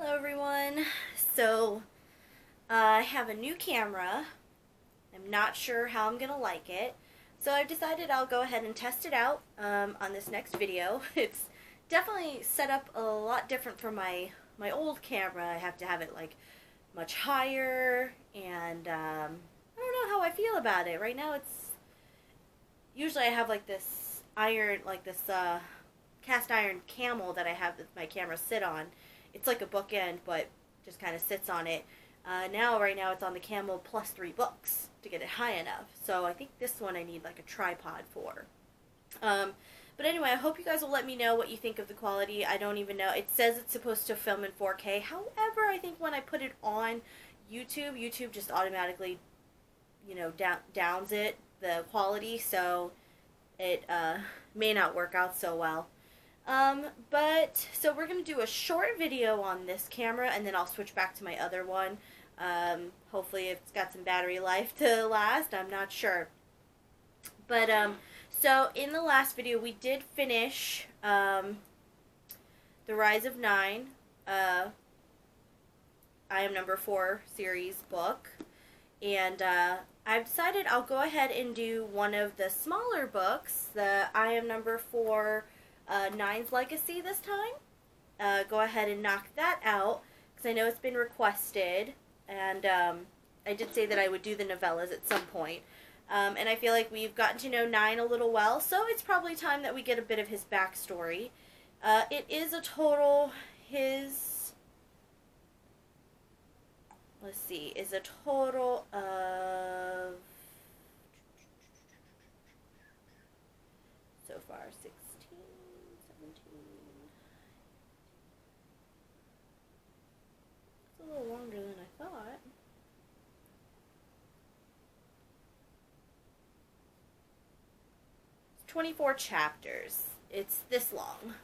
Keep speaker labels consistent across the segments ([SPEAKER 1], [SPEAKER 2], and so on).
[SPEAKER 1] Hello everyone. So I have a new camera. I'm not sure how I'm gonna like it. So I've decided I'll go ahead and test it out on this next video. It's definitely set up a lot different from my old camera. I have to have it like much higher, and I don't know how I feel about it. Right now it's usually I have like this iron, like this cast iron camel that I have my camera sit on. It's like a bookend, but just kind of sits on it. Right now, it's on the camel plus 3 books to get it high enough. So I think this one I need like a tripod for. Um, but anyway, I hope you guys will let me know what you think of the quality. I don't even know. It says it's supposed to film in 4K. However, I think when I put it on YouTube just automatically, downs it, the quality. So it may not work out so well. So we're going to do a short video on this camera, and then I'll switch back to my other one. Hopefully it's got some battery life to last. I'm not sure. But, so in the last video, we did finish, The Rise of Nine, I Am Number 4 series book. And, I've decided I'll go ahead and do one of the smaller books, the I Am Number 4 Nine's Legacy this time. Go ahead and knock that out, because I know it's been requested, and I did say that I would do the novellas at some point. And I feel like we've gotten to know Nine a little well, so it's probably time that we get a bit of his backstory. It is a total, is a total of, so far, 16, 17, it's a little longer than I thought. It's 24 chapters. It's this long.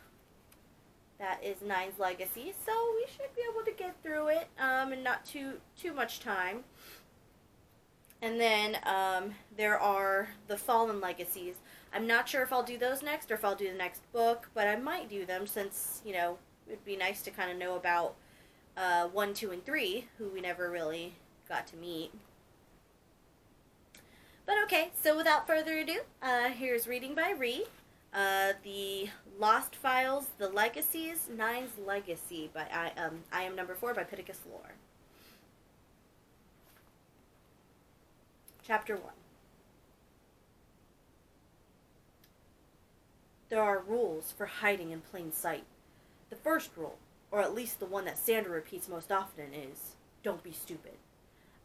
[SPEAKER 1] That is Nine's Legacy, so we should be able to get through it in not too much time. And then there are the Fallen Legacies. I'm not sure if I'll do those next or if I'll do the next book, but I might do them since, it'd be nice to kind of know about 1, 2, and 3, who we never really got to meet. But okay, so without further ado, here's reading by Ree. The Lost Files, The Legacies, Nine's Legacy by I Am Number 4 by Pittacus Lore. Chapter 1. There are rules for hiding in plain sight. The first rule, or at least the one that Sandor repeats most often, is, don't be stupid.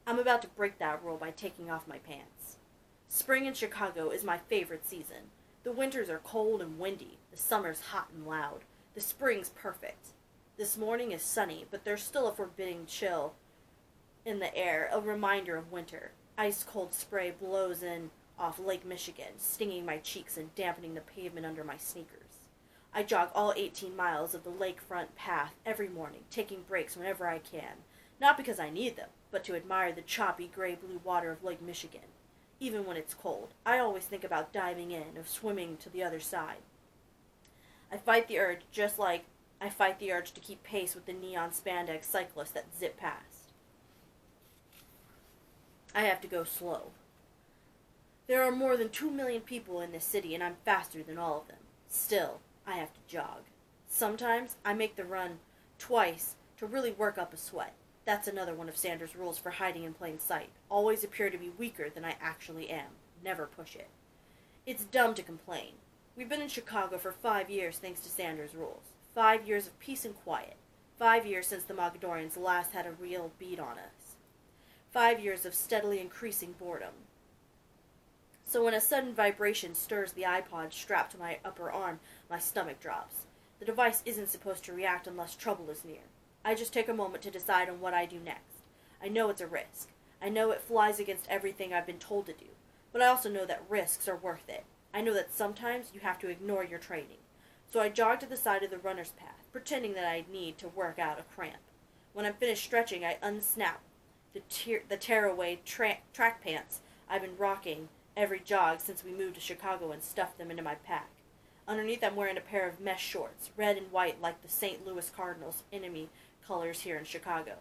[SPEAKER 1] I'm about to break that rule by taking off my pants. Spring in Chicago is my favorite season. The winters are cold and windy, the summer's hot and loud, the spring's perfect. This morning is sunny, but there's still a forbidding chill in the air, a reminder of winter. Ice-cold spray blows in off Lake Michigan, stinging my cheeks and dampening the pavement under my sneakers. I jog all 18 miles of the lakefront path every morning, taking breaks whenever I can, not because I need them, but to admire the choppy gray-blue water of Lake Michigan. Even when it's cold, I always think about diving in, of swimming to the other side. I fight the urge just like I fight the urge to keep pace with the neon spandex cyclists that zip past. I have to go slow. There are more than 2 million people in this city, and I'm faster than all of them. Still, I have to jog. Sometimes I make the run twice to really work up a sweat. That's another one of Sandor's rules for hiding in plain sight. Always appear to be weaker than I actually am. Never push it. It's dumb to complain. We've been in Chicago for 5 years thanks to Sandor's rules. 5 years of peace and quiet. 5 years since the Mogadorians last had a real beat on us. 5 years of steadily increasing boredom. So when a sudden vibration stirs the iPod strapped to my upper arm, my stomach drops. The device isn't supposed to react unless trouble is near. I just take a moment to decide on what I do next. I know it's a risk. I know it flies against everything I've been told to do. But I also know that risks are worth it. I know that sometimes you have to ignore your training. So I jog to the side of the runner's path, pretending that I need to work out a cramp. When I'm finished stretching, I unsnap the tearaway track pants I've been rocking every jog since we moved to Chicago and stuffed them into my pack. Underneath, I'm wearing a pair of mesh shorts, red and white like the St. Louis Cardinals' enemy colors here in Chicago.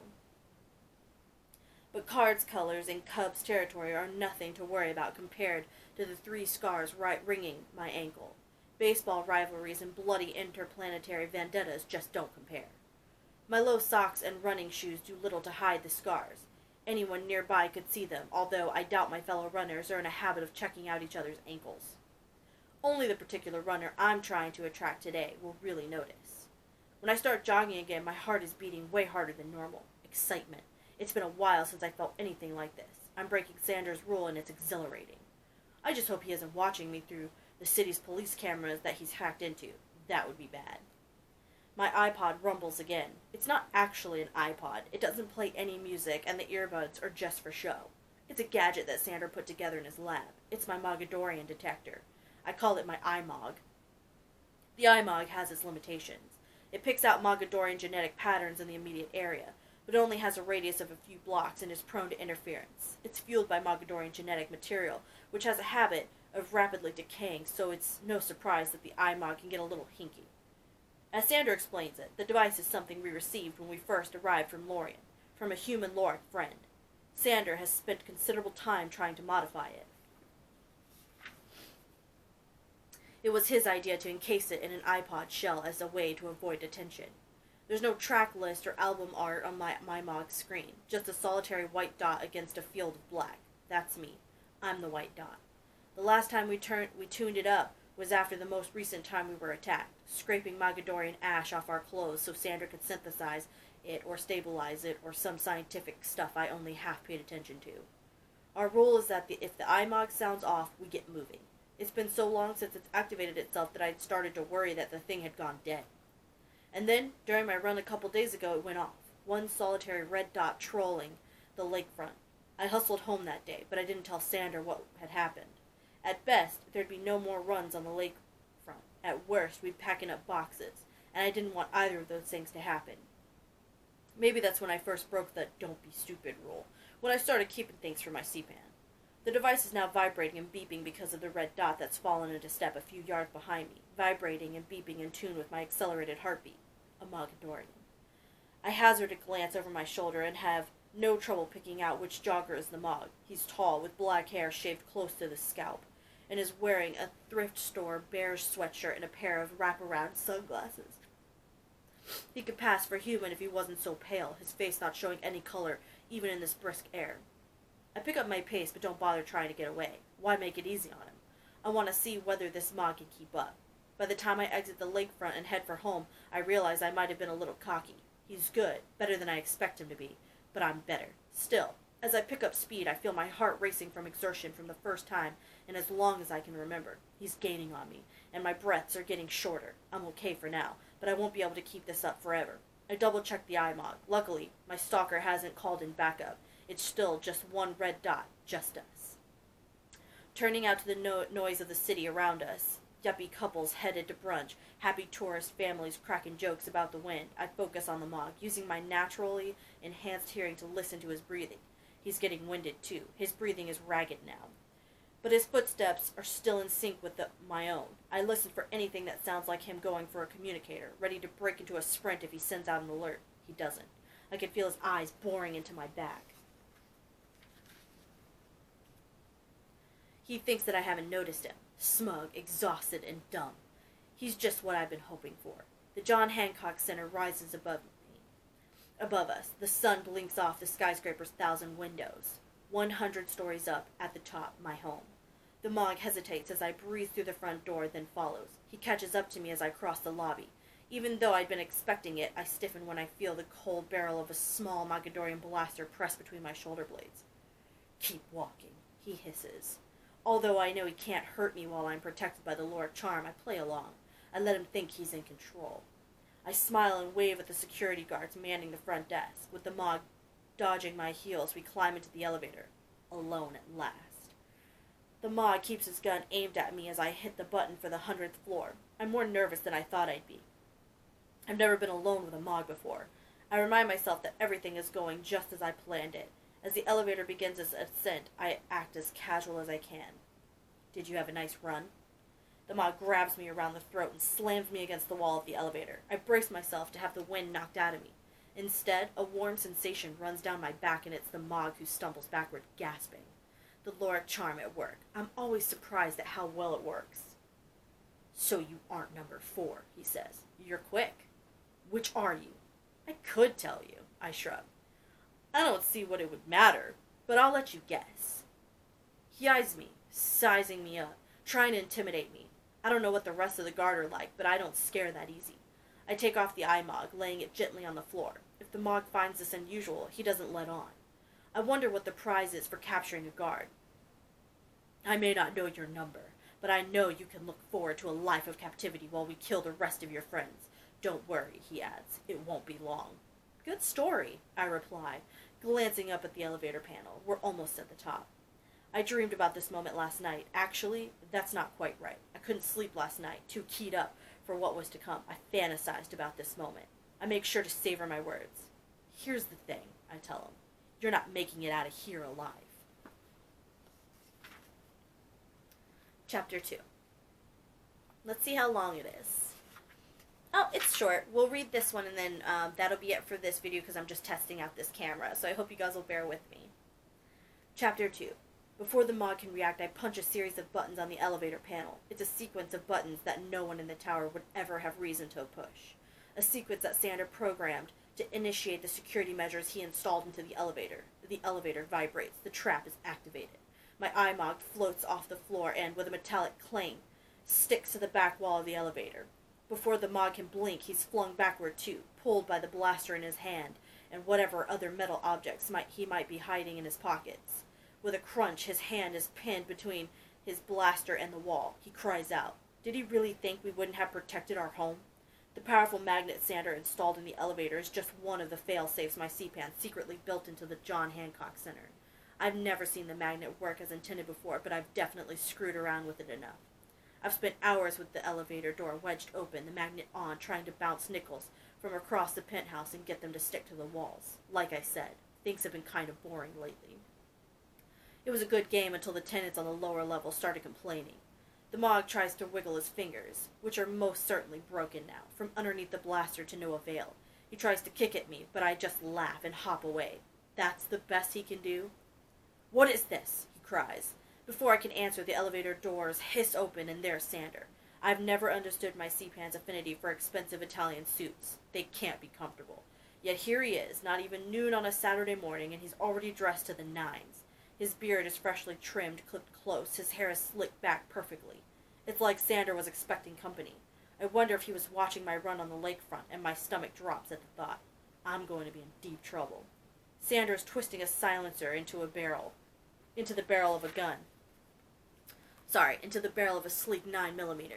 [SPEAKER 1] But Cards colors in Cubs territory are nothing to worry about compared to the 3 scars ringing my ankle. Baseball rivalries and bloody interplanetary vendettas just don't compare. My low socks and running shoes do little to hide the scars. Anyone nearby could see them, although I doubt my fellow runners are in a habit of checking out each other's ankles. Only the particular runner I'm trying to attract today will really notice. When I start jogging again, my heart is beating way harder than normal. Excitement. It's been a while since I felt anything like this. I'm breaking Sandor's rule and it's exhilarating. I just hope he isn't watching me through the city's police cameras that he's hacked into. That would be bad. My iPod rumbles again. It's not actually an iPod. It doesn't play any music, and the earbuds are just for show. It's a gadget that Sandor put together in his lab. It's my Mogadorian detector. I call it my iMog. The iMog has its limitations. It picks out Mogadorian genetic patterns in the immediate area, but only has a radius of a few blocks and is prone to interference. It's fueled by Mogadorian genetic material, which has a habit of rapidly decaying, so it's no surprise that the iMog can get a little hinky. As Sandor explains it, the device is something we received when we first arrived from Lorien, from a human Lorik friend. Sandor has spent considerable time trying to modify it. It was his idea to encase it in an iPod shell as a way to avoid detention. There's no track list or album art on my iMog screen, just a solitary white dot against a field of black. That's me. I'm the white dot. The last time we tuned it up was after the most recent time we were attacked, scraping Mogadorian ash off our clothes so Sandor could synthesize it or stabilize it or some scientific stuff I only half paid attention to. Our rule is that if the iMog sounds off, we get moving. It's been so long since it's activated itself that I'd started to worry that the thing had gone dead. And then, during my run a couple days ago, it went off, one solitary red dot trolling the lakefront. I hustled home that day, but I didn't tell Sandor what had happened. At best, there'd be no more runs on the lakefront. At worst, we'd be packing up boxes, and I didn't want either of those things to happen. Maybe that's when I first broke the "don't be stupid" rule, when I started keeping things for my Cepan. The device is now vibrating and beeping because of the red dot that's fallen into step a few yards behind me, vibrating and beeping in tune with my accelerated heartbeat. A Mogadorian. I hazard a glance over my shoulder and have no trouble picking out which jogger is the Mog. He's tall, with black hair shaved close to the scalp, and is wearing a thrift store beige sweatshirt and a pair of wraparound sunglasses. He could pass for human if he wasn't so pale, his face not showing any color, even in this brisk air. I pick up my pace, but don't bother trying to get away. Why make it easy on him? I want to see whether this Mog can keep up. By the time I exit the lakefront and head for home, I realize I might have been a little cocky. He's good, better than I expect him to be, but I'm better. Still, as I pick up speed, I feel my heart racing from exertion from the first time and as long as I can remember. He's gaining on me, and my breaths are getting shorter. I'm okay for now, but I won't be able to keep this up forever. I double-check the iMog. Luckily, my stalker hasn't called in backup. It's still just one red dot, just us. Turning out to the noise of the city around us, yuppie couples headed to brunch, happy tourist families cracking jokes about the wind, I focus on the Mog, using my naturally enhanced hearing to listen to his breathing. He's getting winded, too. His breathing is ragged now. But his footsteps are still in sync with my own. I listen for anything that sounds like him going for a communicator, ready to break into a sprint if he sends out an alert. He doesn't. I can feel his eyes boring into my back. He thinks that I haven't noticed him. Smug, exhausted, and dumb. He's just what I've been hoping for. The John Hancock Center rises above me. Above us, the sun blinks off the skyscraper's 1,000 windows. 100 stories up, at the top, my home. The Mog hesitates as I breathe through the front door, then follows. He catches up to me as I cross the lobby. Even though I'd been expecting it, I stiffen when I feel the cold barrel of a small Mogadorian blaster press between my shoulder blades. "Keep walking," he hisses. Although I know he can't hurt me while I'm protected by the Lorik charm, I play along. I let him think he's in control. I smile and wave at the security guards manning the front desk. With the Mog dodging my heels, we climb into the elevator. Alone at last. The Mog keeps his gun aimed at me as I hit the button for the 100th floor. I'm more nervous than I thought I'd be. I've never been alone with a Mog before. I remind myself that everything is going just as I planned it. As the elevator begins its ascent, I act as casual as I can. "Did you have a nice run?" The Mog grabs me around the throat and slams me against the wall of the elevator. I brace myself to have the wind knocked out of me. Instead, a warm sensation runs down my back, and it's the Mog who stumbles backward, gasping. The Loric charm at work. I'm always surprised at how well it works. So you aren't number 4, he says. You're quick. Which are you? I could tell you, I shrug. I don't see what it would matter, but I'll let you guess. He eyes me, sizing me up, trying to intimidate me. I don't know what the rest of the guard are like, but I don't scare that easy. I take off the eye Mog, laying it gently on the floor. If the Mog finds this unusual, he doesn't let on. I wonder what the prize is for capturing a guard. I may not know your number, but I know you can look forward to a life of captivity while we kill the rest of your friends. Don't worry, he adds. It won't be long. Good story, I reply, glancing up at the elevator panel. We're almost at the top. I dreamed about this moment last night. Actually, that's not quite right. I couldn't sleep last night, too keyed up for what was to come. I fantasized about this moment. I make sure to savor my words. Here's the thing, I tell him. You're not making it out of here alive. Chapter 2. Let's see how long it is. Oh, it's short. We'll read this one, and then that'll be it for this video because I'm just testing out this camera, so I hope you guys will bear with me. Chapter 2. Before the Mog can react, I punch a series of buttons on the elevator panel. It's a sequence of buttons that no one in the tower would ever have reason to push. A sequence that Sandor programmed to initiate the security measures he installed into the elevator. The elevator vibrates. The trap is activated. My eye Mog floats off the floor and, with a metallic clang, sticks to the back wall of the elevator. Before the Mog can blink, he's flung backward too, pulled by the blaster in his hand and whatever other metal objects he might be hiding in his pockets. With a crunch, his hand is pinned between his blaster and the wall. He cries out. Did he really think we wouldn't have protected our home? The powerful magnet Sandor installed in the elevator is just one of the fail-safes my Cepan secretly built into the John Hancock Center. I've never seen the magnet work as intended before, but I've definitely screwed around with it enough. I've spent hours with the elevator door wedged open, the magnet on, trying to bounce nickels from across the penthouse and get them to stick to the walls. Like I said, things have been kind of boring lately. It was a good game until the tenants on the lower level started complaining. The Mog tries to wiggle his fingers, which are most certainly broken now, from underneath the blaster to no avail. He tries to kick at me, but I just laugh and hop away. That's the best he can do? What is this? He cries. Before I can answer, the elevator doors hiss open, and there's Sandor. I've never understood my Cepan's affinity for expensive Italian suits. They can't be comfortable. Yet here he is, not even noon on a Saturday morning, and he's already dressed to the nines. His beard is freshly trimmed, clipped close. His hair is slicked back perfectly. It's like Sandor was expecting company. I wonder if he was watching my run on the lakefront, and my stomach drops at the thought. I'm going to be in deep trouble. Sandor is twisting a silencer into the barrel of a gun. Into the barrel of a sleek 9mm.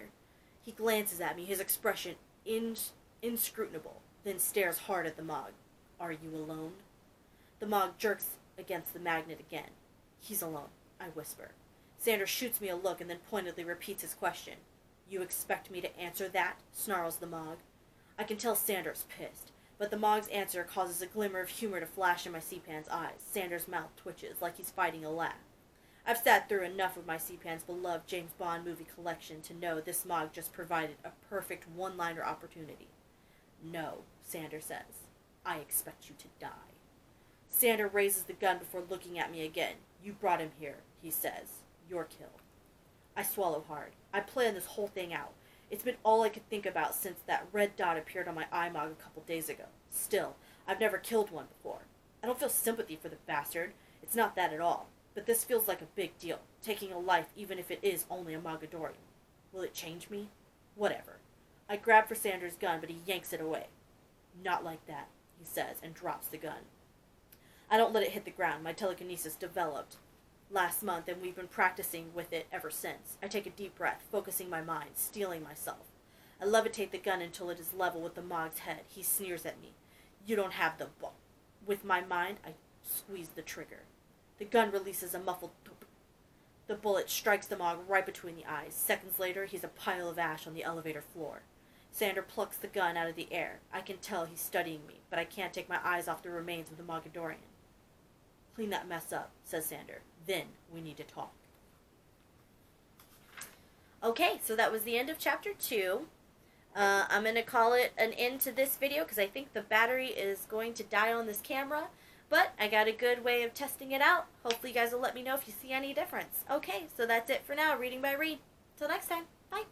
[SPEAKER 1] He glances at me, his expression inscrutable, then stares hard at the Mog. Are you alone? The Mog jerks against the magnet again. He's alone, I whisper. Sandor shoots me a look and then pointedly repeats his question. You expect me to answer that? Snarls the Mog. I can tell Sandor's pissed, but the Mog's answer causes a glimmer of humor to flash in my Cepan's eyes. Sandor's mouth twitches, like he's fighting a laugh. I've sat through enough of my Cepan's beloved James Bond movie collection to know this Mog just provided a perfect one-liner opportunity. No, Sandor says. I expect you to die. Sandor raises the gun before looking at me again. You brought him here, he says. Your kill. I swallow hard. I planned this whole thing out. It's been all I could think about since that red dot appeared on my eye Mog a couple days ago. Still, I've never killed one before. I don't feel sympathy for the bastard. It's not that at all. But this feels like a big deal, taking a life even if it is only a Mogadorian. Will it change me? Whatever. I grab for Sandor's gun, but he yanks it away. Not like that, he says, and drops the gun. I don't let it hit the ground. My telekinesis developed last month, and we've been practicing with it ever since. I take a deep breath, focusing my mind, steeling myself. I levitate the gun until it is level with the Mog's head. He sneers at me. You don't have the ball. With my mind, I squeeze the trigger. The gun releases a muffled thump. The bullet strikes the Mog right between the eyes. Seconds later, he's a pile of ash on the elevator floor. Sandor plucks the gun out of the air. I can tell he's studying me, but I can't take my eyes off the remains of the Mogadorian. Clean that mess up, says Sandor. Then we need to talk. Okay, so that was the end of chapter 2. I'm going to call it an end to this video because I think the battery is going to die on this camera. But I got a good way of testing it out. Hopefully you guys will let me know if you see any difference. Okay, so that's it for now. Reading by Reed. Till next time. Bye.